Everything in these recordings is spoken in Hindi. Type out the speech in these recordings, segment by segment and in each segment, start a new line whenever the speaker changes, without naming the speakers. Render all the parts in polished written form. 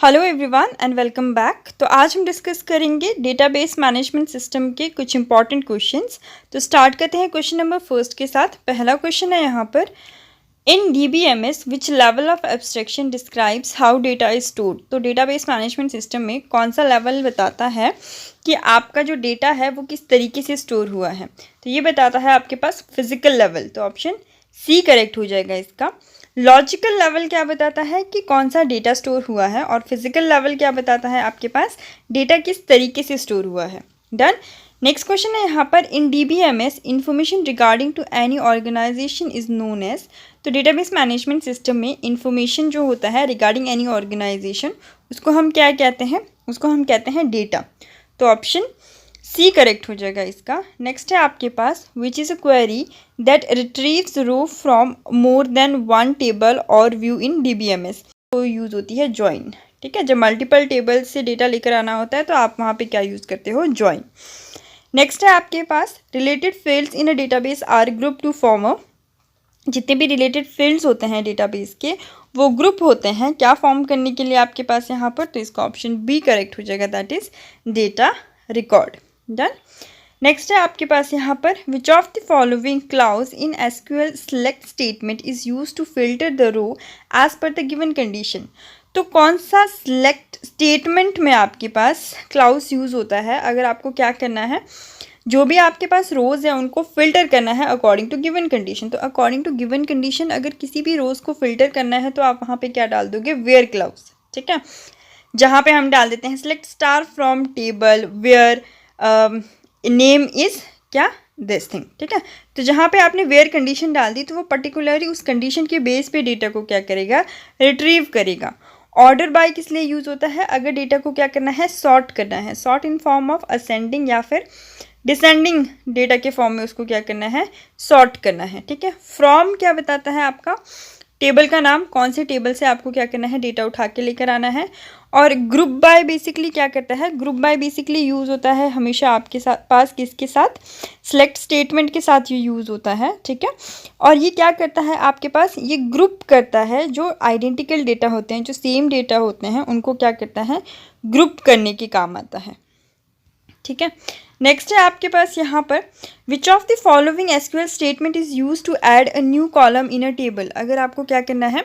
Hello everyone and welcome back. तो आज हम डिस्कस करेंगे डेटाबेस मैनेजमेंट सिस्टम के कुछ इंपॉर्टेंट क्वेश्चंस। तो स्टार्ट करते हैं क्वेश्चन नंबर फर्स्ट के साथ। पहला क्वेश्चन है यहाँ पर, in DBMS which level of abstraction describes how data is stored. तो डेटाबेस मैनेजमेंट सिस्टम में कौन सा लेवल बताता है कि आपका जो डेटा है वो किस तरीके से स्टोर हुआ है। तो ये बताता है आपके पास फिजिकल लेवल, तो ऑप्शन सी करेक्ट हो जाएगा इसका। लॉजिकल लेवल क्या बताता है कि कौन सा डेटा स्टोर हुआ है, और फिजिकल लेवल क्या बताता है आपके पास डेटा किस तरीके से स्टोर हुआ है। डन। नेक्स्ट क्वेश्चन है यहाँ पर, in DBMS information regarding to any organization is known as. तो डेटाबेस मैनेजमेंट सिस्टम में इंफॉर्मेशन जो होता है रिगार्डिंग एनी ऑर्गेनाइजेशन, उसको हम क्या कहते हैं, उसको हम कहते हैं डेटा। तो ऑप्शन सी करेक्ट हो जाएगा इसका। नेक्स्ट है आपके पास, which is a query that retrieves row from more than one table or view in DBMS। तो यूज़ होती है ज्वाइन। ठीक है, जब मल्टीपल टेबल से डेटा लेकर आना होता है तो आप वहाँ पे क्या यूज़ करते हो, ज्वाइन। नेक्स्ट है आपके पास, related fields in a database are group to form a. जितने भी रिलेटेड फील्ड्स होते हैं डेटाबेस के वो ग्रुप होते हैं क्या फॉर्म करने के लिए आपके पास यहाँ पर। तो इसका ऑप्शन बी करेक्ट हो जाएगा, that is data record. Done. Next है आपके पास यहाँ पर, which of the following clause in SQL select statement is use to filter the row as per the given condition. तो कौन सा सिलेक्ट स्टेटमेंट में आपके पास क्लाउज यूज होता है अगर आपको क्या करना है, जो भी आपके पास रोज़ है उनको फिल्टर करना है अकॉर्डिंग टू गिवन कंडीशन। तो अकॉर्डिंग टू गिवन कंडीशन अगर किसी भी रोज़ को फिल्टर करना है तो आप वहाँ पे क्या डाल दोगे, वेयर क्लाउज। ठीक है, जहाँ पे हम डाल देते हैं select star from table where name is क्या दिस थिंग। ठीक है, तो जहाँ पे आपने वेयर कंडीशन डाल दी तो वो पर्टिकुलरली उस कंडीशन के बेस पे डेटा को क्या करेगा, रिट्रीव करेगा। ऑर्डर बाय किस लिए यूज़ होता है, अगर डेटा को क्या करना है, सॉर्ट करना है, sort in form of ascending या फिर डिसेंडिंग डेटा के फॉर्म में उसको क्या करना है, सॉर्ट करना है। ठीक है, फ्रॉम क्या बताता है आपका, टेबल का नाम, कौन से टेबल से आपको क्या करना है, डेटा उठा के लेकर आना है। और ग्रुप बाय बेसिकली क्या करता है, ग्रुप बाय बेसिकली यूज़ होता है हमेशा आपके साथ पास किसके साथ, सेलेक्ट स्टेटमेंट के साथ ये यूज़ होता है। ठीक है, और ये क्या करता है आपके पास, ये ग्रुप करता है जो आइडेंटिकल डेटा होते हैं, जो सेम डेटा होते हैं उनको क्या करता है, ग्रुप करने के काम आता है। ठीक है, नेक्स्ट है आपके पास यहाँ पर, which of the following SQL statement is use to add a new column in a table. अगर आपको क्या करना है,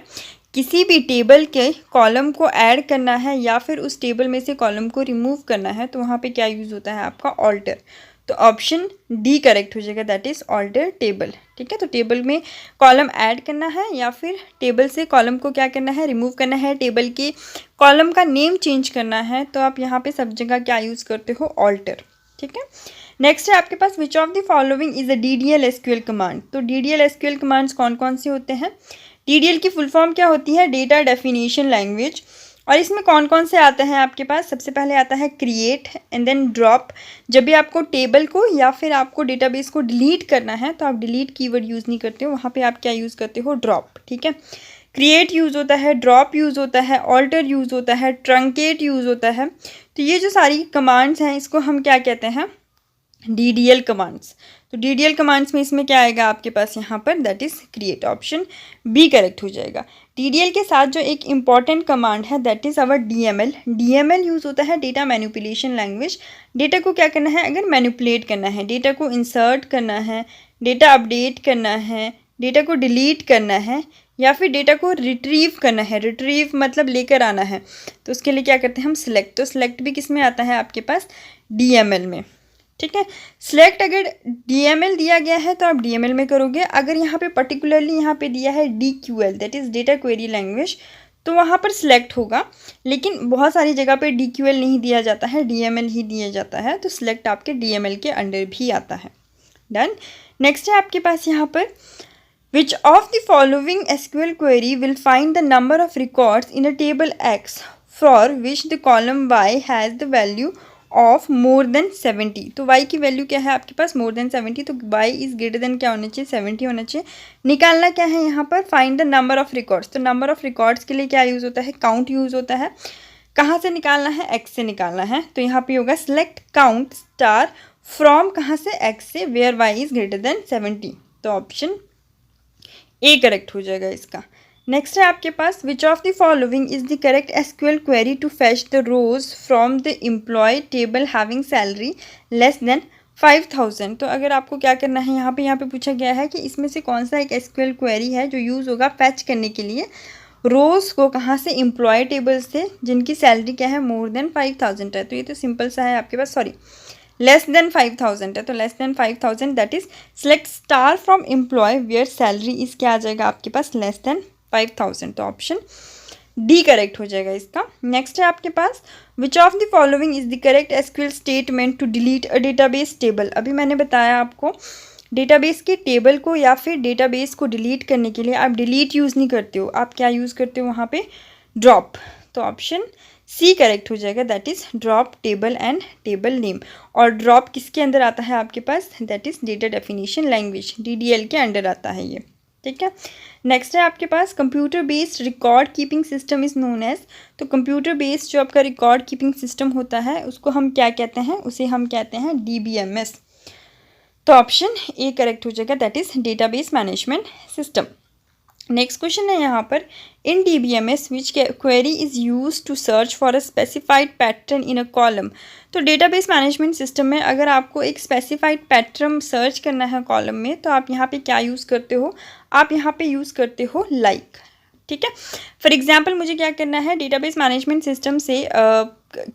किसी भी टेबल के कॉलम को ऐड करना है या फिर उस टेबल में से कॉलम को रिमूव करना है तो वहाँ पे क्या यूज़ होता है आपका, ऑल्टर। तो ऑप्शन डी करेक्ट हो जाएगा, दैट इज़ ऑल्टर टेबल। ठीक है, तो टेबल में कॉलम ऐड करना है या फिर टेबल से कॉलम को क्या करना है, रिमूव करना है, टेबल के कॉलम का नेम चेंज करना है, तो आप यहाँ पे सब जगह क्या यूज़ करते हो, ऑल्टर। ठीक है, नेक्स्ट है आपके पास, which of the following is a DDL SQL command. तो DDL SQL कमांड्स कौन कौन से होते हैं, DDL की फुल फॉर्म क्या होती है, डेटा डेफिनेशन लैंग्वेज। और इसमें कौन कौन से आते हैं आपके पास, सबसे पहले आता है क्रिएट एंड देन ड्रॉप। जब भी आपको टेबल को या फिर आपको डेटाबेस को डिलीट करना है तो आप डिलीट कीवर्ड यूज़ नहीं करते हो, वहाँ पे आप क्या यूज़ करते हो, ड्रॉप। ठीक है, क्रिएट यूज़ होता है, ड्रॉप यूज़ होता है, ऑल्टर यूज़ होता है, ट्रंकेट यूज़ होता है। तो ये जो सारी कमांड्स हैं इसको हम क्या कहते हैं, DDL कमांड्स। तो DDL कमांड्स में इसमें क्या आएगा आपके पास यहाँ पर, that is create. Option B correct हो जाएगा। DDL के साथ जो एक इम्पॉर्टेंट कमांड है that is our DML। DML use होता है डेटा मैनिपुलेशन लैंग्वेज। डेटा को क्या करना है, अगर मैनिपुलेट करना है, डेटा को इंसर्ट करना है, डेटा अपडेट करना है, डेटा को डिलीट करना है या फिर डेटा को रिट्रीव करना है, रिट्रीव मतलब लेकर आना है, तो उसके लिए क्या करते हैं हम, सिलेक्ट। तो सिलेक्ट भी किस में आता है आपके पास, DML में। ठीक है, सिलेक्ट अगर DML दिया गया है तो आप DML में करोगे। अगर यहाँ पे पर्टिकुलरली यहाँ पे दिया है DQL, that is data query language, तो वहाँ पर सिलेक्ट होगा। लेकिन बहुत सारी जगह पे DQL नहीं दिया जाता है, DML ही दिया जाता है, तो सिलेक्ट आपके DML के अंडर भी आता है। डन। नेक्स्ट है आपके पास यहाँ पर, which of the following SQL query will find the number of records in a table X for which the column Y has the value of more than 70। तो y की वैल्यू क्या है आपके पास, more than 70, तो y इज ग्रेटर देन क्या होना चाहिए, 70 होना चाहिए। निकालना क्या है यहाँ पर, find the number of records. तो नंबर ऑफ रिकॉर्ड्स के लिए क्या यूज़ होता है, काउंट यूज़ होता है। कहाँ से निकालना है, x से निकालना है, तो यहाँ पे होगा सेलेक्ट काउंट स्टार फ्रॉम कहाँ से, x से, where y is greater than 70। तो ऑप्शन ए करेक्ट हो जाएगा इसका। नेक्स्ट है आपके पास which of the following is the correct SQL query to fetch the rows from the employee table having salary less than 5000। तो अगर आपको क्या करना है, यहाँ पे पूछा गया है कि इसमें से कौन सा एक एसक्यूएल क्वेरी है जो यूज़ होगा फैच करने के लिए रोज़ को कहाँ से, एम्प्लॉय टेबल से जिनकी सैलरी क्या है मोर देन 5000 है। तो ये तो सिंपल सा है आपके पास, सॉरी लेस देन 5000 है, तो less than 5000 that is select star from employee where salary is क्या आ जाएगा आपके पास लेस देन 5000। तो ऑप्शन डी करेक्ट हो जाएगा इसका। नेक्स्ट है आपके पास which of the following is the correct SQL statement to delete a database table. अभी मैंने बताया आपको डेटाबेस के टेबल को या फिर डेटाबेस को डिलीट करने के लिए आप डिलीट यूज़ नहीं करते हो, आप क्या यूज़ करते हो वहाँ पे, ड्रॉप। तो ऑप्शन सी करेक्ट हो जाएगा, that is drop table and table name. और ड्रॉप किसके अंदर आता है आपके पास, that is data definition language, DDL के अंडर आता है ये, ठीक है। नेक्स्ट है आपके पास computer based record keeping system is known as. तो कंप्यूटर बेस्ड जो आपका रिकॉर्ड कीपिंग सिस्टम होता है उसको हम क्या कहते हैं, उसे हम कहते हैं DBMS। तो ऑप्शन ए करेक्ट हो जाएगा, that is database management system. Next question है यहाँ पर in DBMS which query is use to search for a specified pattern in a column. तो डेटाबेस मैनेजमेंट सिस्टम में अगर आपको एक स्पेसिफाइड पैटर्न सर्च करना है कॉलम में तो आप यहाँ पे क्या यूज़ करते हो, आप यहाँ पे यूज़ करते हो लाइक, ठीक है। फॉर एग्जांपल मुझे क्या करना है, डेटाबेस मैनेजमेंट सिस्टम से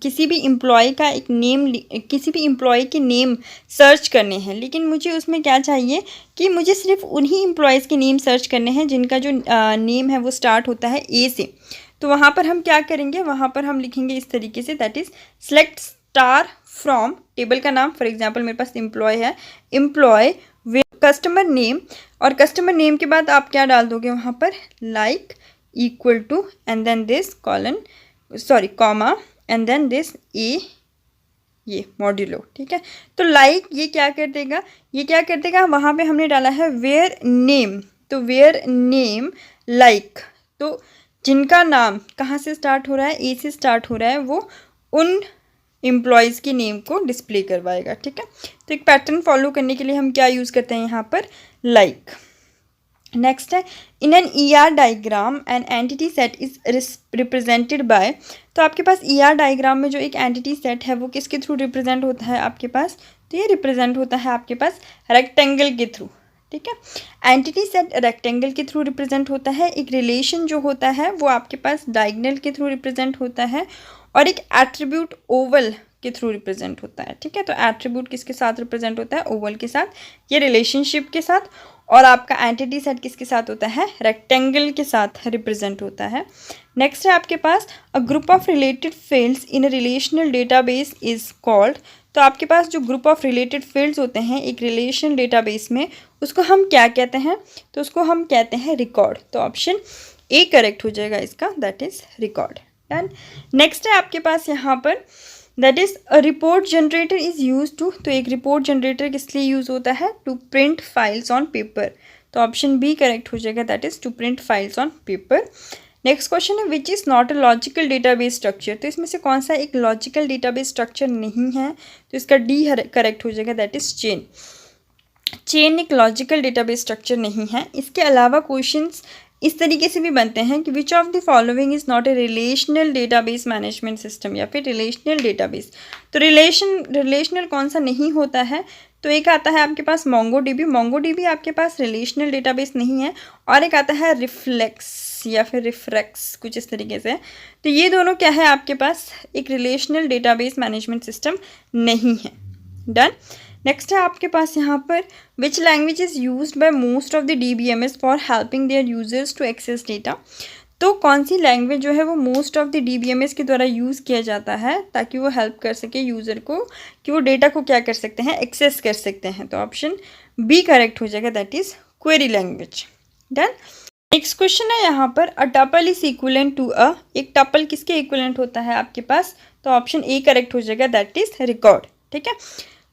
किसी भी एम्प्लॉय का एक नेम, किसी भी एम्प्लॉय के नेम सर्च करने हैं, लेकिन मुझे उसमें क्या चाहिए कि मुझे सिर्फ उन्हीं एम्प्लॉयज़ के नेम सर्च करने हैं जिनका जो नेम है वो स्टार्ट होता है ए से। तो वहाँ पर हम क्या करेंगे, वहाँ पर हम लिखेंगे इस तरीके से, that is select star from table का नाम, फॉर एग्जाम्पल मेरे पास एम्प्लॉय है, एम्प्लॉय विद कस्टमर नेम, और कस्टमर नेम के बाद आप क्या डाल दोगे वहाँ पर, like equal to and then this colon, sorry comma and then this A, ये मॉड्यूलो, ठीक है। तो लाइक ये क्या कर देगा, ये क्या कर देगा, वहाँ पे हमने डाला है वेयर नेम, तो वेयर नेम लाइक, तो जिनका नाम कहाँ से स्टार्ट हो रहा है, ए से स्टार्ट हो रहा है, वो उन एम्प्लॉयज़ के नेम को डिस्प्ले करवाएगा, ठीक है। तो एक पैटर्न फॉलो करने के लिए हम क्या यूज़ करते हैं यहाँ पर, लाइक। नेक्स्ट है in an ER diagram an entity set is represented by. तो आपके पास ER डायग्राम में जो एक एंटिटी सेट है वो किसके थ्रू रिप्रेजेंट होता है आपके पास, तो ये रिप्रेजेंट होता है आपके पास रेक्टेंगल के थ्रू, ठीक है। एंटिटी सेट रेक्टेंगल के थ्रू रिप्रेजेंट होता है, एक रिलेशन जो होता है वो आपके पास डायगोनल के थ्रू रिप्रेजेंट होता है, और एक एट्रीब्यूट ओवल के थ्रू रिप्रेजेंट होता है, ठीक है। तो एट्रीब्यूट किसके साथ रिप्रेजेंट होता है, ओवल के साथ, ये रिलेशनशिप के साथ, और आपका एंटिटी सेट किसके साथ होता है, रेक्टेंगल के साथ रिप्रेजेंट होता है। नेक्स्ट है आपके पास a group of related fields in a relational database is called. तो आपके पास जो ग्रुप ऑफ रिलेटेड फील्ड्स होते हैं एक रिलेशन डेटाबेस में, उसको हम क्या कहते हैं, तो उसको हम कहते हैं रिकॉर्ड। तो ऑप्शन ए करेक्ट हो जाएगा इसका, that is record. Done. Next है आपके पास यहाँ पर that is a report generator is use to. तो एक रिपोर्ट जनरेटर किस लिए यूज़ होता है, to print files on paper. तो ऑप्शन बी करेक्ट हो जाएगा, that is to print files on paper. Next question है which is not a logical database structure. तो इसमें से कौन सा एक लॉजिकल डेटाबेस स्ट्रक्चर नहीं है, तो इसका डी करेक्ट हो जाएगा, दैट इज़ चेन। चेन एक लॉजिकल डेटाबेस स्ट्रक्चर नहीं है। इसके अलावा क्वेश्चंस इस तरीके से भी बनते हैं कि विच of the following is not a relational database management system, या फिर रिलेशनल डेटाबेस। तो रिलेशनल कौन सा नहीं होता है, तो एक आता है आपके पास मोंगोडीबी आपके पास रिलेशनल डेटाबेस नहीं है, और एक आता है रिफ्लेक्स या फिर रिफ्रेक्स, कुछ इस तरीके से। तो ये दोनों क्या है आपके पास, एक रिलेशनल डेटाबेस मैनेजमेंट सिस्टम नहीं है। डन। नेक्स्ट है आपके पास यहाँ पर which language is used by most of the DBMS for helping their users to access data. तो कौन सी लैंग्वेज जो है वो मोस्ट ऑफ द DBMS के द्वारा यूज़ किया जाता है ताकि वो हेल्प कर सके यूज़र को कि वो डेटा को क्या कर सकते हैं, एक्सेस कर सकते हैं। तो ऑप्शन बी करेक्ट हो जाएगा, that is query language. Done. Next question है यहाँ पर a tuple is equivalent to a. एक टपल किसके इक्विवेलेंट होता है आपके पास, तो ऑप्शन ए करेक्ट हो जाएगा, दैट इज़ रिकॉर्ड। ठीक है,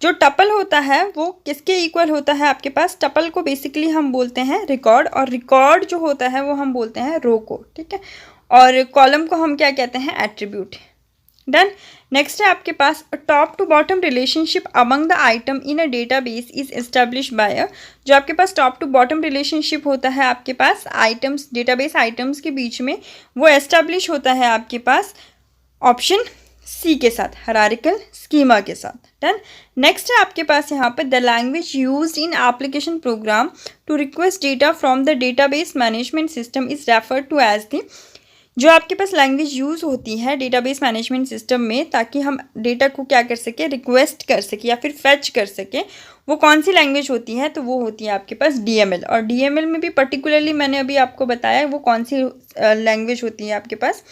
जो टपल होता है वो किसके इक्वल होता है आपके पास, टपल को बेसिकली हम बोलते हैं रिकॉर्ड, और रिकॉर्ड जो होता है वो हम बोलते हैं रो को। ठीक है, और कॉलम को हम क्या कहते हैं, एट्रीब्यूट। डन। नेक्स्ट है आपके पास top to bottom relationship among the item in a database is establish by. जो आपके पास टॉप टू बॉटम रिलेशनशिप होता है आपके पास आइटम्स, डेटाबेस आइटम्स के बीच में, वो एस्टेब्लिश होता है आपके पास ऑप्शन सी के साथ, हायरार्किकल स्कीमा के साथ। डन। नेक्स्ट है आपके पास यहाँ पर the language used in application program to request data from the database management system is referred to as the. जो आपके पास लैंग्वेज यूज़ होती है डेटाबेस मैनेजमेंट सिस्टम में ताकि हम डेटा को क्या कर सके, रिक्वेस्ट कर सके या फिर फेच कर सके, वो कौन सी लैंग्वेज होती है, तो वो होती है आपके पास DML। और DML में भी पर्टिकुलरली मैंने अभी आपको बताया वो कौन सी लैंग्वेज होती है आपके पास,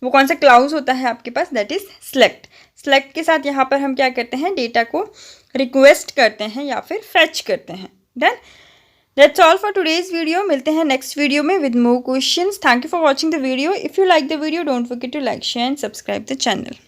वो कौन सा क्लाउज होता है आपके पास, दैट इज सेलेक्ट। सेलेक्ट के साथ यहाँ पर हम क्या करते हैं, डेटा को रिक्वेस्ट करते हैं या फिर फेच करते हैं। Done. That's all for today's video. मिलते हैं next video में with more questions. Thank you for watching the video. If you like the video, don't forget to like, share and subscribe the channel.